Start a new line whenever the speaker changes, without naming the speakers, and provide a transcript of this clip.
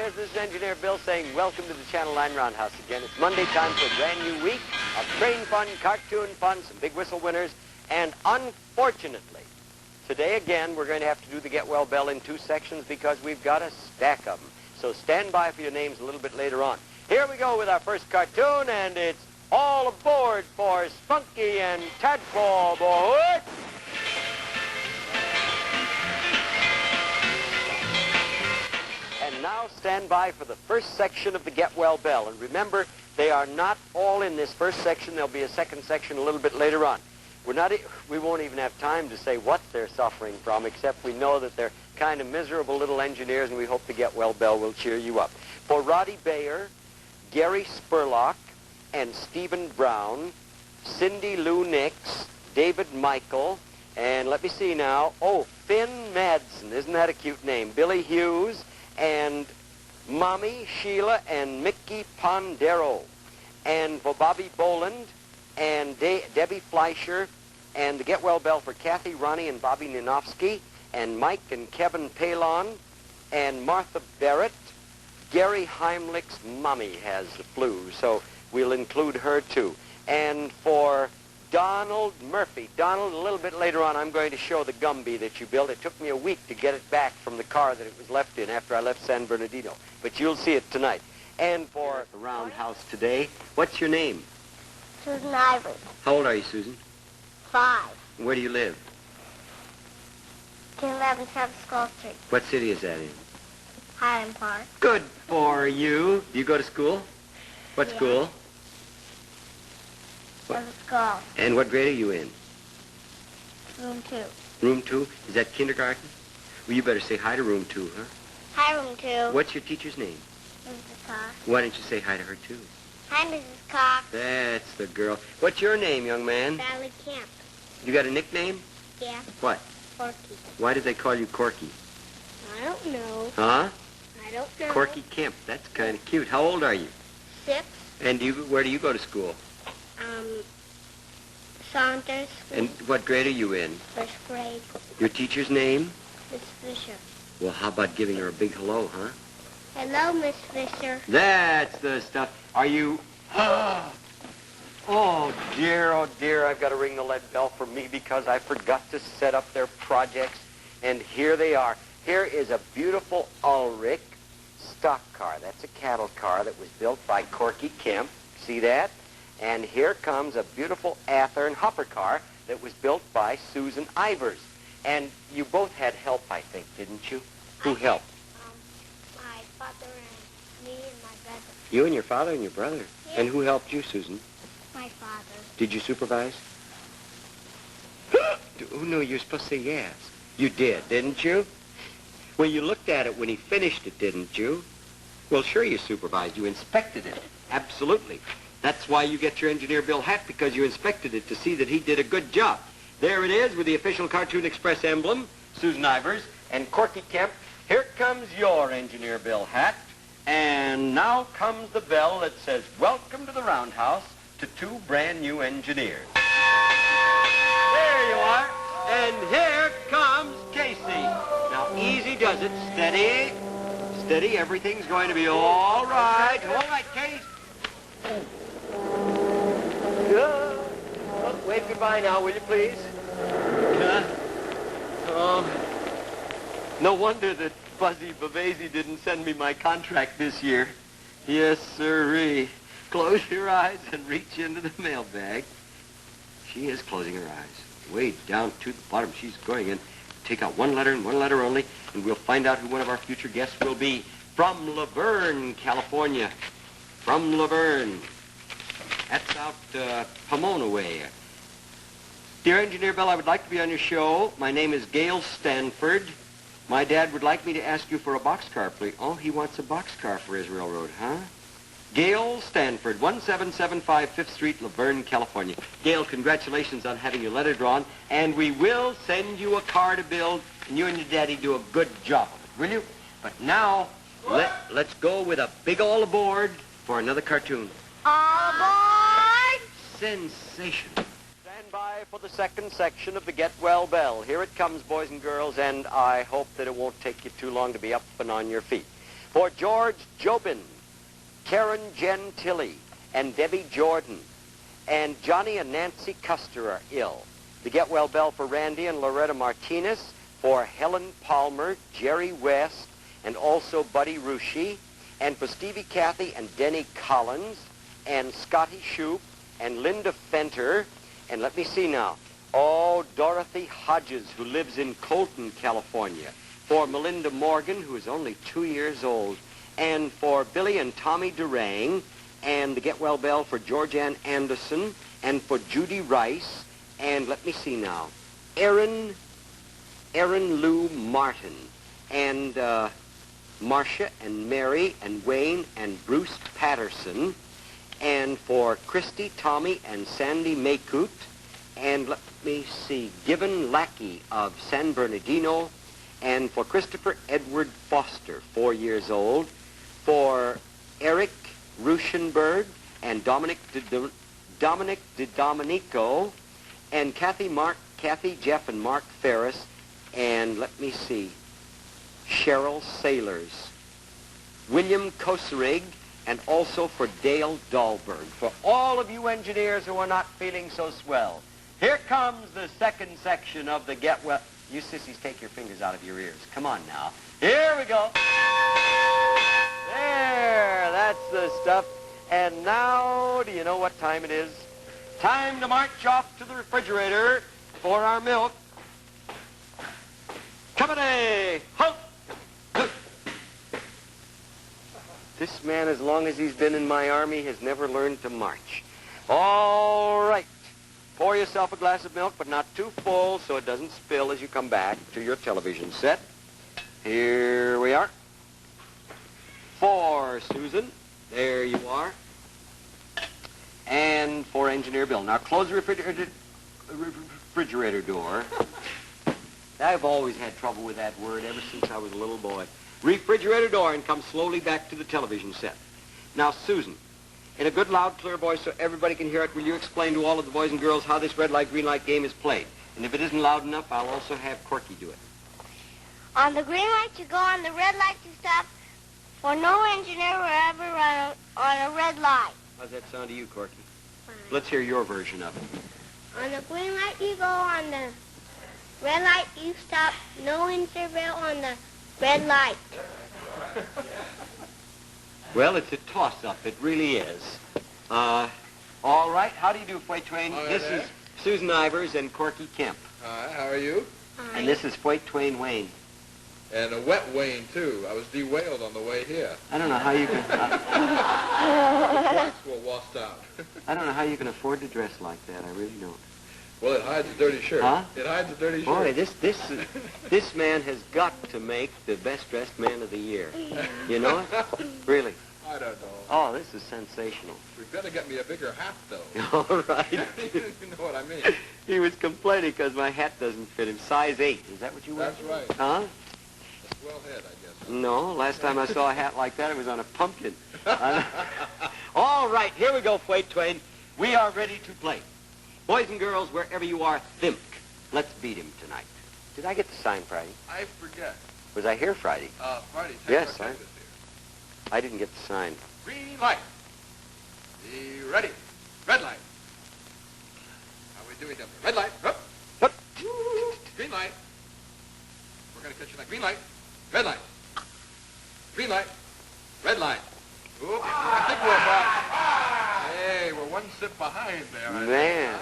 engineers. This is Engineer Bill saying welcome to the Channel 9 Roundhouse again. It's Monday time for a brand new week of train fun, cartoon fun, some big whistle winners, and unfortunately, today again we're going to have to do the Get Well Bell in two sections because we've got a stack of them. So stand by for your names a little bit later on. Here we go with our first cartoon, and it's all aboard for Spunky and Tadpole, boys! And now stand by for the first section of the Get Well Bell. And remember, they are not all in this first section. There'll be a second section a little bit later on. We won't even have time to say what they're suffering from, except we know that they're kind of miserable little engineers, and we hope the Get Well Bell will cheer you up. For Roddy Bayer, Gary Spurlock, and Stephen Brown, Cindy Lou Nix, David Michael, and let me see now, Finn Madsen, isn't that a cute name? Billy Hughes, and Mommy, Sheila, and Mickey Pondero. And for Bobby Boland, and Debbie Fleischer, and the Get Well Bell for Kathy, Ronnie, and Bobby Ninofsky, and Mike and Kevin Palon, and Martha Barrett. Gary Heimlich's mommy has the flu, so we'll include her too. And for Donald Murphy. Donald, a little bit later on, I'm going to show the Gumby that you built. It took me a week to get it back from the car that it was left in after I left San Bernardino. But you'll see it tonight. And for the Roundhouse today, what's your name?
Susan Ivers.
How old are you, Susan?
5.
Where do you live?
211 South Skull Street.
What city is that in?
Highland Park.
Good for you. Do you go to school? What
Yeah.
school?
What? School.
And what grade are you in?
Room 2.
Room 2? Is that kindergarten? Well, you better say hi to Room 2, huh?
Hi, Room 2.
What's your teacher's name?
Mrs. Cox.
Why don't you say hi to her, too?
Hi, Mrs. Cox.
That's the girl. What's your name, young man?
Sally Camp.
You got a nickname?
Yeah.
What?
Corky.
Why did they call you Corky?
I don't know.
Huh?
I don't know.
Corky Kemp. That's kind of cute. How old are you?
6.
And where do you go to school?
Saunders.
And what grade are you in?
First grade.
Your teacher's name?
Miss Fisher.
Well, how about giving her a big hello, huh?
Hello, Miss Fisher.
That's the stuff. Are you... Oh, dear, I've got to ring the lead bell for me because I forgot to set up their projects. And here they are. Here is a beautiful Ulrich stock car. That's a cattle car that was built by Corky Kemp. See that? And here comes a beautiful Athearn hopper car that was built by Susan Ivers. And you both had help, I think, didn't you? Who helped?
My father and me and my brother.
You and your father and your brother.
Yeah.
And who helped you, Susan?
My father.
Did you supervise? Oh, no, you're supposed to say yes. You did, didn't you? Well, you looked at it when he finished it, didn't you? Well, sure you supervised. You inspected it. Absolutely. That's why you get your Engineer Bill hat, because you inspected it to see that he did a good job. There it is with the official Cartoon Express emblem, Susan Ivers, and Corky Kemp. Here comes your Engineer Bill hat. And now comes the bell that says, welcome to the Roundhouse to two brand new engineers. There you are. And here comes Casey. Now, easy does it. Steady. Steady. Everything's going to be all right. All right, Casey. Wave goodbye now, will you, please? No wonder that Fuzzy Bavasi didn't send me my contract this year. Yes, sirree. Close your eyes and reach into the mailbag. She is closing her eyes. Way down to the bottom. She's going in. Take out one letter and one letter only, and we'll find out who one of our future guests will be. From Laverne, California. From Laverne. That's out Pomona way. Dear Engineer Bill, I would like to be on your show. My name is Gail Stanford. My dad would like me to ask you for a boxcar, please. Oh, he wants a boxcar for his railroad, huh? Gail Stanford, 1775 5th Street, Laverne, California. Gail, congratulations on having your letter drawn, and we will send you a car to build, and you and your daddy do a good job of it, will you? But now, let's go with a big all aboard for another cartoon.
All aboard!
Sensation. Stand by for the second section of the Get Well Bell. Here it comes, boys and girls, and I hope that it won't take you too long to be up and on your feet. For George Jobin, Karen Gentili, and Debbie Jordan. And Johnny and Nancy Custer are ill. The Get Well Bell for Randy and Loretta Martinez. For Helen Palmer, Jerry West, and also Buddy Rushi. And for Stevie Cathy and Denny Collins, and Scotty Shoup, and Linda Fenter. And let me see now. Oh, Dorothy Hodges, who lives in Colton, California. For Melinda Morgan, who is only 2 years old. And for Billy and Tommy Durang. And the Get Well Bell for Georgianne Anderson. And for Judy Rice. And let me see now. Erin Lou Martin. And Marcia and Mary and Wayne and Bruce Patterson. And for Christy, Tommy, and Sandy Maycoot. And let me see, Gibbon Lackey of San Bernardino. And for Christopher Edward Foster, 4 years old. For Eric Ruschenberg and Dominic DiDomenico. And Kathy, Jeff, and Mark Ferris. And let me see, Cheryl Sailors. William Koserig. And also for Dale Dahlberg. For all of you engineers who are not feeling so swell, here comes the second section of the Get Well... You sissies, take your fingers out of your ears. Come on now. Here we go. There, that's the stuff. And now, do you know what time it is? Time to march off to the refrigerator for our milk. Company, halt! This man, as long as he's been in my army, has never learned to march. All right. Pour yourself a glass of milk, but not too full so it doesn't spill as you come back to your television set. Here we are. For Susan. There you are. And for Engineer Bill. Now close the refrigerator door. I've always had trouble with that word ever since I was a little boy. Refrigerator door, and come slowly back to the television set. Now, Susan, in a good, loud, clear voice so everybody can hear it, will you explain to all of the boys and girls how this red light, green light game is played? And if it isn't loud enough, I'll also have Corky do it.
On the green light, you go. On the red light, you stop. For no engineer will ever run on a red light.
How's that sound to you, Corky?
Fine.
Let's hear your version of it.
On the green light, you go. On the red light, you stop. No interval on the red light.
Well, it's a toss-up. It really is. All right. How do you do, Foy Twain? This is Susan Ivers and Corky Kemp.
Hi, how are you?
Hi.
And this is Foy Twain Wayne.
And a wet Wayne, too. I was de-whaled on the way here.
I don't know how you can...
The flags were washed out.
I don't know how you can afford to dress like that. I really don't.
Well, it hides a dirty shirt.
Huh?
It hides a dirty
Boy,
shirt.
this man has got to make the best-dressed man of the year. You know it? Really.
I don't know.
Oh, this is sensational.
We better get me a bigger hat, though.
All right.
You know what I mean.
He was complaining because my hat doesn't fit him. Size 8. Is that what you wear?
That's right.
Huh?
A swell head, I guess.
No. Last time I saw a hat like that, it was on a pumpkin. All right. Here we go, Foy Twain. We are ready to play. Boys and girls, wherever you are, think. Let's beat him tonight. Did I get the sign Friday?
I forget.
Was I here Friday?
Friday.
Yes, I didn't get the sign.
Green light. Be ready. Red light. How are we doing down there? Red light. Up.
Up.
Green light. We're going to catch you now. Green light. Red light. Green light. Red light. Oop. I think we're about... Hey, we're one sip behind there.
Man.